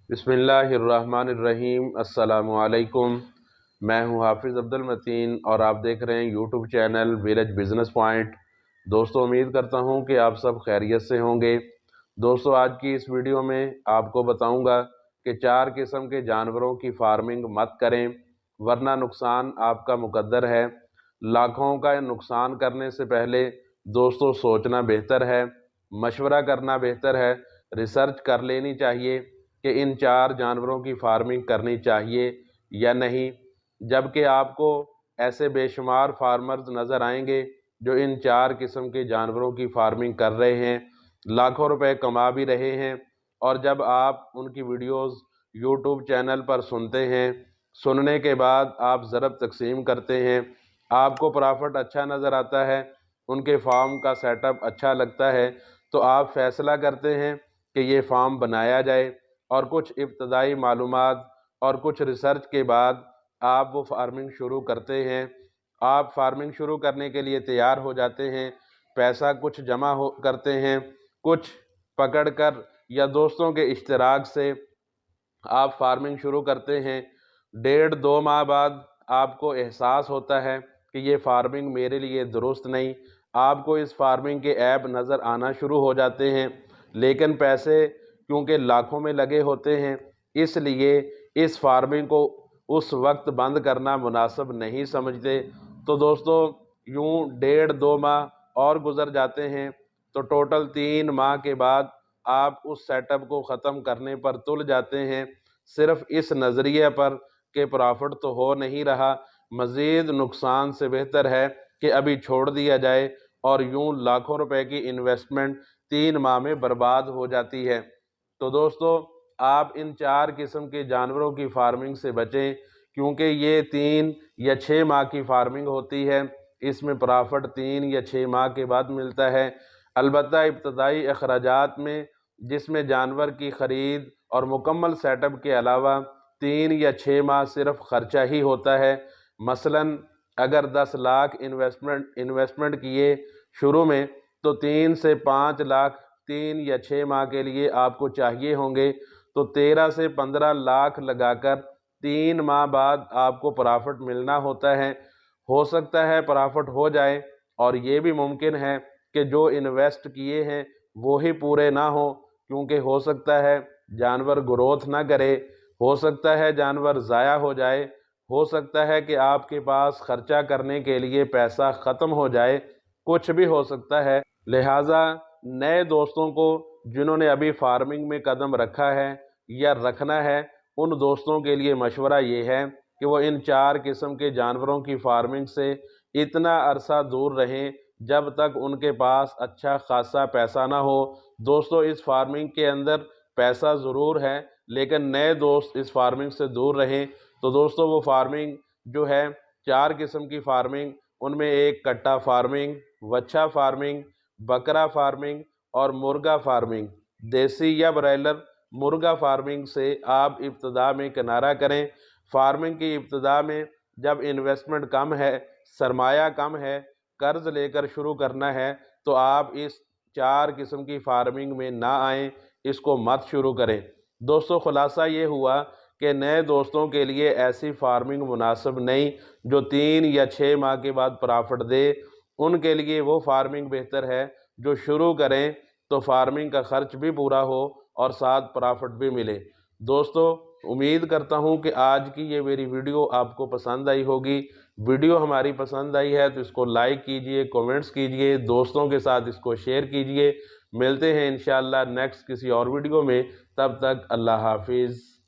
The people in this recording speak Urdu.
بسم اللہ الرحمن الرحیم۔ السلام علیکم۔ میں ہوں حافظ عبدالمتین اور آپ دیکھ رہے ہیں YouTube channel village business point. دوستو، امید کرتا ہوں کہ آپ سب خیریت سے ہوں گے۔ دوستو، آج کی اس ویڈیو میں آپ کو بتاؤں گا کہ 4 قسم کے جانوروں کی فارمنگ مت کریں ورنہ نقصان آپ کا مقدر ہے۔ لاکھوں کا نقصان کرنے سے پہلے دوستو سوچنا بہتر ہے، مشورہ کرنا بہتر ہے، ریسرچ کر لینی چاہیے کہ ان 4 جانوروں کی فارمنگ کرنی چاہیے یا نہیں۔ جبکہ آپ کو ایسے بے شمار فارمرز نظر آئیں گے جو ان 4 قسم کے جانوروں کی فارمنگ کر رہے ہیں، لاکھوں روپے کما بھی رہے ہیں، اور جب آپ ان کی ویڈیوز یوٹیوب چینل پر سنتے ہیں، سننے کے بعد آپ ضرب تقسیم کرتے ہیں، آپ کو پرافٹ اچھا نظر آتا ہے، ان کے فارم کا سیٹ اپ اچھا لگتا ہے، تو آپ فیصلہ کرتے ہیں کہ یہ فارم بنایا جائے، اور کچھ ابتدائی معلومات اور کچھ ریسرچ کے بعد آپ وہ فارمنگ شروع کرتے ہیں۔ آپ فارمنگ شروع کرنے کے لیے تیار ہو جاتے ہیں، پیسہ کچھ جمع کرتے ہیں، کچھ پکڑ کر یا دوستوں کے اشتراک سے آپ فارمنگ شروع کرتے ہیں۔ 1.5-2 ماہ بعد آپ کو احساس ہوتا ہے کہ یہ فارمنگ میرے لیے درست نہیں، آپ کو اس فارمنگ کے عیب نظر آنا شروع ہو جاتے ہیں، لیکن پیسے کیونکہ لاکھوں میں لگے ہوتے ہیں، اس لیے اس فارمنگ کو اس وقت بند کرنا مناسب نہیں سمجھتے۔ تو دوستو، یوں 1.5-2 ماہ اور گزر جاتے ہیں، تو ٹوٹل 3 ماہ کے بعد آپ اس سیٹ اپ کو ختم کرنے پر تل جاتے ہیں، صرف اس نظریے پر کہ پرافٹ تو ہو نہیں رہا، مزید نقصان سے بہتر ہے کہ ابھی چھوڑ دیا جائے، اور یوں لاکھوں روپے کی انویسٹمنٹ 3 ماہ میں برباد ہو جاتی ہے۔ تو دوستو، آپ ان 4 قسم کے جانوروں کی فارمنگ سے بچیں، کیونکہ یہ 3 یا 6 ماہ کی فارمنگ ہوتی ہے، اس میں پرافٹ 3 یا 6 ماہ کے بعد ملتا ہے۔ البتہ ابتدائی اخراجات میں، جس میں جانور کی خرید اور مکمل سیٹ اپ کے علاوہ 3 یا 6 ماہ صرف خرچہ ہی ہوتا ہے۔ مثلاً اگر 10 لاکھ انویسٹمنٹ کیے شروع میں، تو 3 سے 5 لاکھ 3 یا 6 ماہ کے لیے آپ کو چاہیے ہوں گے، تو 13 سے 15 لاکھ لگا کر 3 ماہ بعد آپ کو پرافٹ ملنا ہوتا ہے۔ ہو سکتا ہے پرافٹ ہو جائے، اور یہ بھی ممکن ہے کہ جو انویسٹ کیے ہیں وہی پورے نہ ہوں، کیونکہ ہو سکتا ہے جانور گروتھ نہ کرے، ہو سکتا ہے جانور ضائع ہو جائے، ہو سکتا ہے کہ آپ کے پاس خرچہ کرنے کے لیے پیسہ ختم ہو جائے، کچھ بھی ہو سکتا ہے۔ لہٰذا نئے دوستوں کو جنہوں نے ابھی فارمنگ میں قدم رکھا ہے یا رکھنا ہے، ان دوستوں کے لیے مشورہ یہ ہے کہ وہ ان 4 قسم کے جانوروں کی فارمنگ سے اتنا عرصہ دور رہیں جب تک ان کے پاس اچھا خاصا پیسہ نہ ہو۔ دوستو، اس فارمنگ کے اندر پیسہ ضرور ہے، لیکن نئے دوست اس فارمنگ سے دور رہیں۔ تو دوستو، وہ فارمنگ جو ہے 4 قسم کی فارمنگ، ان میں ایک کٹا فارمنگ، وچھا فارمنگ، بکرا فارمنگ اور مرغا فارمنگ۔ دیسی یا برائلر مرغا فارمنگ سے آپ ابتدا میں کنارہ کریں۔ فارمنگ کی ابتدا میں جب انویسٹمنٹ کم ہے، سرمایہ کم ہے، قرض لے کر شروع کرنا ہے، تو آپ اس 4 قسم کی فارمنگ میں نہ آئیں، اس کو مت شروع کریں۔ دوستو، خلاصہ یہ ہوا کہ نئے دوستوں کے لیے ایسی فارمنگ مناسب نہیں جو 3 یا 6 ماہ کے بعد پرافٹ دے۔ ان کے لیے وہ فارمنگ بہتر ہے جو شروع کریں تو فارمنگ کا خرچ بھی پورا ہو اور ساتھ پرافٹ بھی ملے۔ دوستو، امید کرتا ہوں کہ آج کی یہ میری ویڈیو آپ کو پسند آئی ہوگی۔ ویڈیو ہماری پسند آئی ہے تو اس کو لائک کیجئے، کومنٹس کیجئے، دوستوں کے ساتھ اس کو شیئر کیجئے۔ ملتے ہیں انشاءاللہ نیکسٹ کسی اور ویڈیو میں، تب تک اللہ حافظ۔